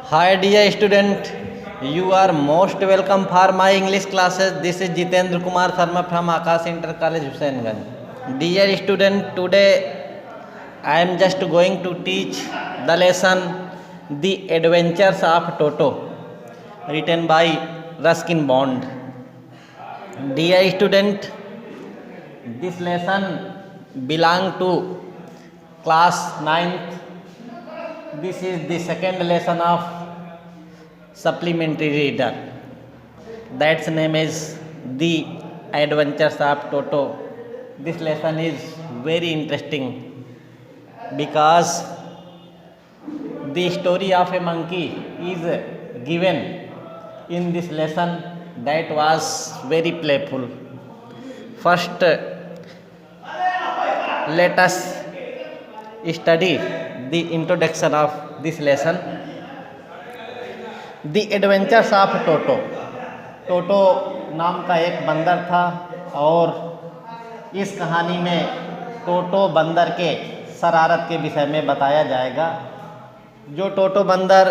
Hi dear student, you are most welcome for my English classes. This is Jitendra Kumar Sharma from Akash Inter College, Husainganj. Dear student, today I am just going to teach the lesson The Adventures of Toto, written by Ruskin Bond. Dear student, this lesson belong to class 9th. This is the second lesson of supplementary reader. That's name is The Adventures of Toto. This lesson is very interesting because the story of a monkey is given in this lesson that was very playful. First, let us study the introduction of this lesson. The Adventures of Toto. टोटो नाम का एक बंदर था और इस कहानी में टोटो बंदर के शरारत के विषय में बताया जाएगा। जो टोटो बंदर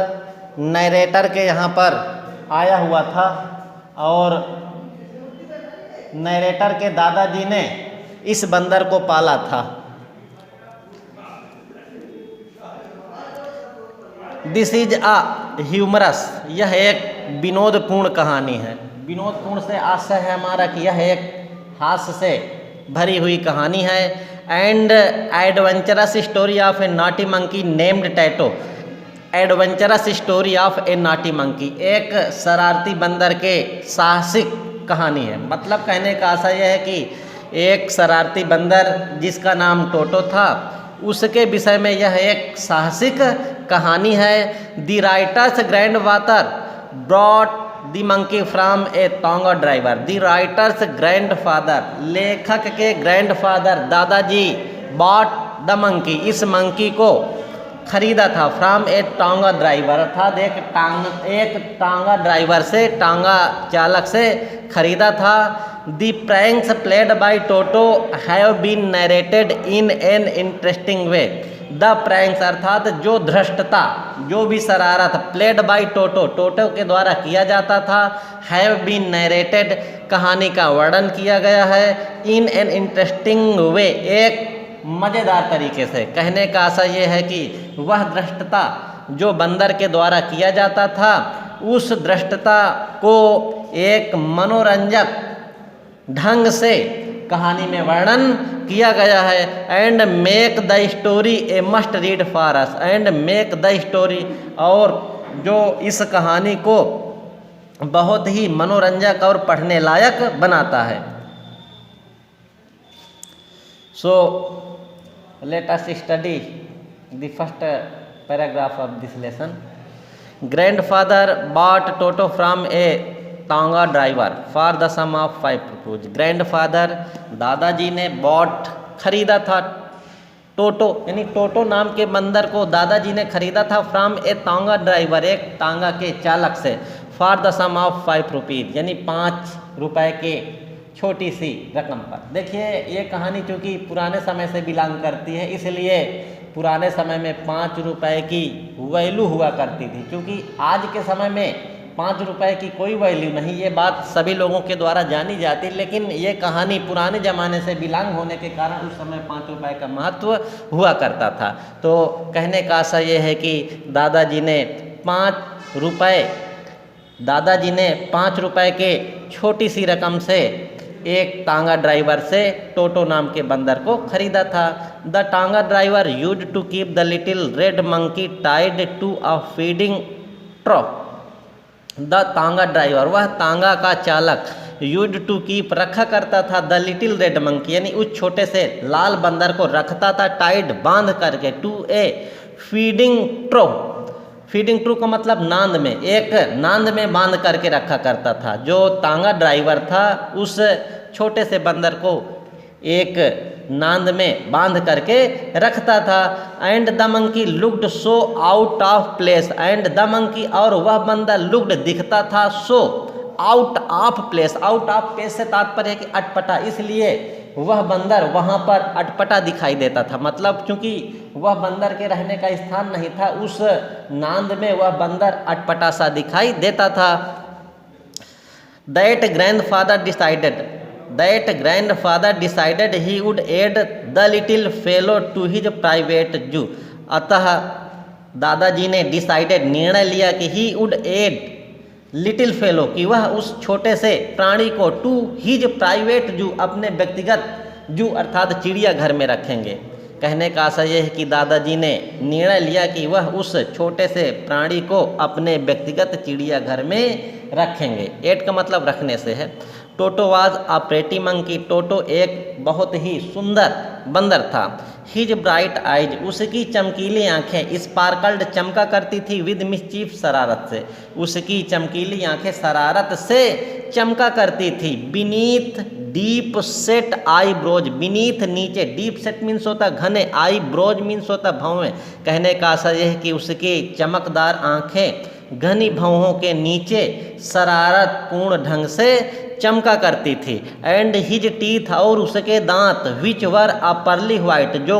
नरेटर के यहाँ पर आया हुआ था और नरेटर के दादाजी ने इस बंदर को पाला था। दिस इज अ ह्यूमरस, यह एक विनोदपूर्ण कहानी है। विनोदपूर्ण से आशय है हमारा कि यह एक हास्य से भरी हुई कहानी है। And adventurous story of A naughty monkey named tattoo. Adventurous story of A naughty monkey, एक शरारती बंदर के साहसिक कहानी है। मतलब कहने का आशय यह है कि एक शरारती बंदर जिसका नाम टोटो था, उसके विषय में यह एक साहसिक कहानी है। The writers grand father brought the monkey from A tonga driver. The writers grand father, लेखक के ग्रैंड फादर दादाजी, बॉट द मंकी, इस मंकी को खरीदा था। फ्रॉम ए टांगा ड्राइवर, अर्थात एक टांगा ड्राइवर से, टांगा चालक से खरीदा था। The pranks played by Toto have been narrated in an interesting way. The pranks अर्थात जो धृष्टता, जो भी शरारत, प्लेड बाय टोटो, टोटो के द्वारा किया जाता था। हैव बीन नरेटेड, कहानी का वर्णन किया गया है। इन एन इंटरेस्टिंग वे, एक मज़ेदार तरीके से। कहने का आशय ये है कि वह दृष्टता जो बंदर के द्वारा किया जाता था, उस दृष्टता को एक मनोरंजक ढंग से कहानी में वर्णन किया गया है। And make the story A must read for us. And make the story, और जो इस कहानी को बहुत ही मनोरंजक और पढ़ने लायक बनाता है। सो let us study the first paragraph of this lesson. Grandfather bought Toto from a Tonga driver for the sum of 5 rupees. Grandfather, दादाजी ने bought, खरीदा था, टोटो यानी टोटो नाम के बंदर को दादाजी ने खरीदा था। फ्रॉम ए टांगा ड्राइवर, एक टांगा के चालक से। For the sum of 5 rupees, यानी 5 रुपए के छोटी सी रकम पर। देखिए, ये कहानी चूँकि पुराने समय से बिलोंग करती है, इसलिए पुराने समय में 5 रुपए की वैल्यू हुआ करती थी। क्योंकि आज के समय में 5 रुपए की कोई वैल्यू नहीं, ये बात सभी लोगों के द्वारा जानी जाती। लेकिन ये कहानी पुराने ज़माने से बिलोंग होने के कारण उस समय 5 रुपए का महत्व हुआ करता था। तो कहने का आशय ये है कि दादाजी ने 5 रुपए के छोटी सी रकम से एक टांगा ड्राइवर से टोटो नाम के बंदर को खरीदा था। The tonga driver used to keep the little red monkey tied to a feeding trough. The tonga driver, वह टांगा का चालक, यूज्ड टू कीप, रखा करता था, द लिटिल रेड मंकी, यानी उस छोटे से लाल बंदर को रखता था, टाइड, बांध करके, to a feeding trough. Feeding trough का मतलब नांद में, एक नांद में बांध करके रखा करता था। जो टांगा ड्राइवर था, उस छोटे से बंदर को एक नांद में बांध करके रखता था। And the monkey looked so out of place. And the monkey, और वह बंदर, लुक्ड, दिखता था, so out of place. Out of place से तात्पर्य है कि अटपटा, इसलिए वह बंदर वहाँ पर अटपटा दिखाई देता था। मतलब चूंकि वह बंदर के रहने का स्थान नहीं था, उस नांद में वह बंदर अटपटा सा दिखाई देता था। That grandfather decided he would add the little fellow to his private zoo. अतः दादाजी ने डिसाइडेड निर्णय लिया कि he would add little fellow, कि वह उस छोटे से प्राणी को टू हिज प्राइवेट जू, अपने व्यक्तिगत जू अर्थात चिड़ियाघर में रखेंगे। कहने का आशय यह है कि दादाजी ने निर्णय लिया कि वह उस छोटे से प्राणी को अपने व्यक्तिगत चिड़ियाघर में रखेंगे। एट का मतलब रखने से है। Toto was a pretty monkey, Toto एक बहुत ही सुंदर बंदर था। हिज ब्राइट आइज, उसकी चमकीली आंखें स्पार्कल्ड चमका करती थी, विद मिस्चीफ शरारत से, उसकी चमकीली आंखें शरारत से चमका करती थी। बीनीथ डीप सेट आई ब्रोज, बीनीथ नीचे, डीप सेट मीन्स होता घने, आई ब्रोज मीन्स होता भौवें। कहने का आशय यह है कि उसकी चमकदार आंखें घनी भौहों के नीचे शरारत पूर्ण ढंग से चमका करती थी। एंड हिज टीथ, और उसके दांत, विच वर अ पर्ली व्हाइट, जो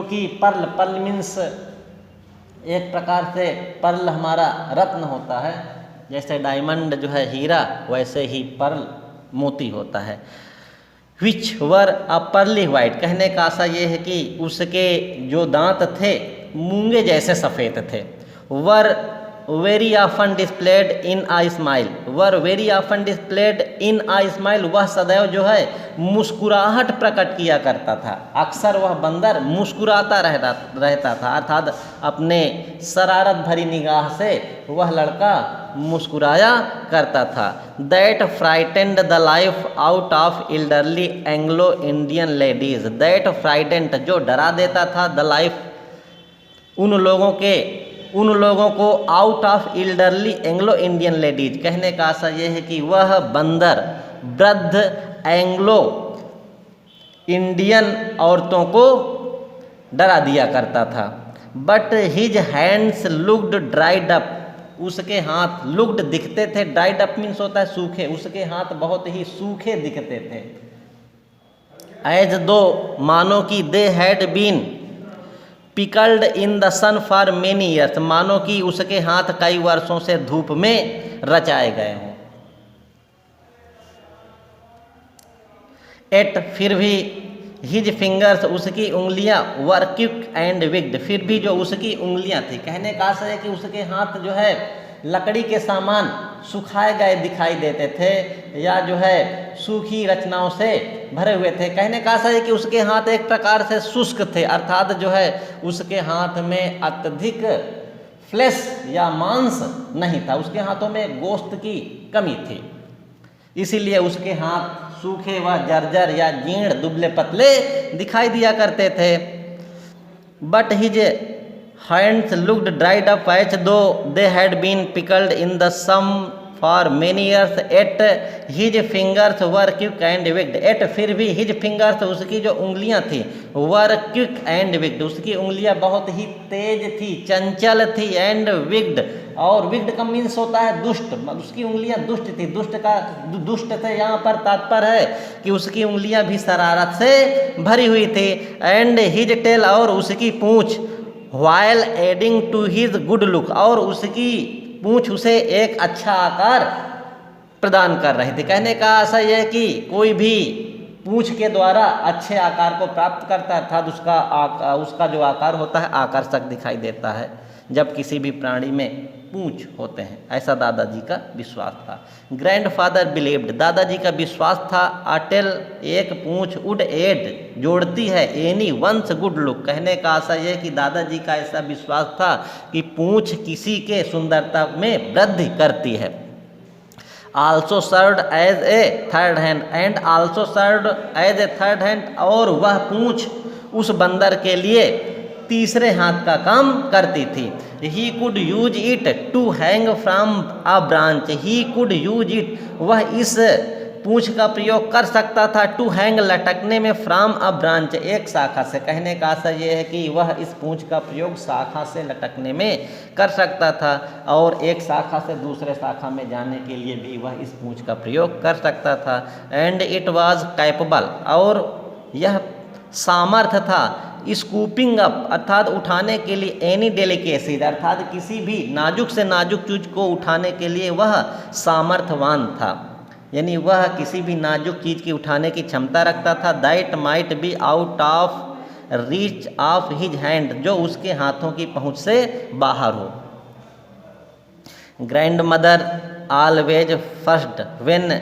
कि पर्ल मीन्स एक प्रकार से पर्ल हमारा रत्न होता है, जैसे डायमंड जो है हीरा, वैसे ही पर्ल मोती होता है। विच वर अ पर्ली व्हाइट, कहने का आशा ये है कि उसके जो दांत थे मूंगे जैसे सफ़ेद थे। Were very often displayed in I smile, were very often displayed in I smile, वह सदैव जो है मुस्कुराहट प्रकट किया करता था। अक्सर वह बंदर मुस्कुराता रहता था, अर्थात अपने शरारत भरी निगाह से वह लड़का मुस्कुराया करता था। That frightened the life out of elderly Anglo Indian ladies, that frightened जो डरा देता था, द लाइफ उन लोगों को out of elderly Anglo Indian ladies, कहने का आशय यह है कि वह बंदर वृद्ध एंग्लो इंडियन औरतों को डरा दिया करता था। But his hands looked dried up, उसके हाथ लुक्ड दिखते थे, ड्राइड अप मीन्स होता है सूखे, उसके हाथ बहुत ही सूखे दिखते थे। एज दो, मानो कि they had been pickled in the sun for many years, मानो कि उसके हाथ कई वर्षों से धूप में रचाए गए हों। एट, फिर भी, हिज फिंगर्स, उसकी उंगलियां, वर क्विक एंड विग्ड, फिर भी जो उसकी उंगलियां थी, कहने का आशय है कि उसके हाथ जो है लकड़ी के सामान सुखाए गए दिखाई देते थे, या जो है सूखी रचनाओं से भरे हुए थे। कहने का आशय है कि उसके हाथ एक प्रकार से शुष्क थे, अर्थात जो है उसके हाथ में अत्यधिक फ्लेश या मांस नहीं था, उसके हाथों में गोश्त की कमी थी, इसीलिए उसके हाथ सूखे व जर्जर या जीर्ण दुबले पतले दिखाई दिया करते थे। But his hands looked dried up as though they had been pickled in the sun for many years. At his fingers were quick and wicked. At, फिर भी, his fingers, उसकी जो उंगलियां थी, were quick and wicked, उसकी उंगलियां बहुत ही तेज थी, चंचल थी, and wicked, और wicked का मीन्स होता है दुष्ट, उसकी उंगलियां दुष्ट थी। दुष्ट थे यहाँ पर तात्पर्य है कि उसकी उंगलियां भी शरारत से भरी हुई थी। and his tail, और उसकी पूंछ, while adding to his good look, और उसकी पूंछ उसे एक अच्छा आकार प्रदान कर रही थी। कहने का आशय यह है कि कोई भी पूंछ के द्वारा अच्छे आकार को प्राप्त करता है, अर्थात उसका जो आकार होता है आकर्षक दिखाई देता है जब किसी भी प्राणी में पूंछ होते हैं, ऐसा दादाजी का विश्वास था। ग्रैंडफादर बिलीव्ड, दादाजी का विश्वास था, अटेल, एक पूंछ, वुड एड, जोड़ती है, एनी वंस गुड लुक, कहने का आशय यह कि दादाजी का ऐसा विश्वास था कि पूंछ किसी के सुंदरता में वृद्धि करती है। Also served as a third hand, and also served as a third hand, और वह पूंछ उस बंदर के लिए तीसरे हाथ का काम करती थी। He could use it to hang from a branch, he could use it, वह इस पूंछ का प्रयोग कर सकता था टू हैंग लटकने में फ्रॉम अ ब्रांच, एक शाखा से। कहने का आशय ये है कि वह इस पूंछ का प्रयोग शाखा से लटकने में कर सकता था और एक शाखा से दूसरे शाखा में जाने के लिए भी वह इस पूंछ का प्रयोग कर सकता था। एंड इट वाज कैपेबल, और यह सामर्थ्य था स्कूपिंग अप अर्थात उठाने के लिए एनी डेलिकेसी, अर्थात किसी भी नाजुक से नाजुक चीज को उठाने के लिए वह सामर्थ्यवान था, यानी वह किसी भी नाजुक चीज की उठाने की क्षमता रखता था। That might be out of reach of his hand, जो उसके हाथों की पहुंच से बाहर हो। Grand mother always first when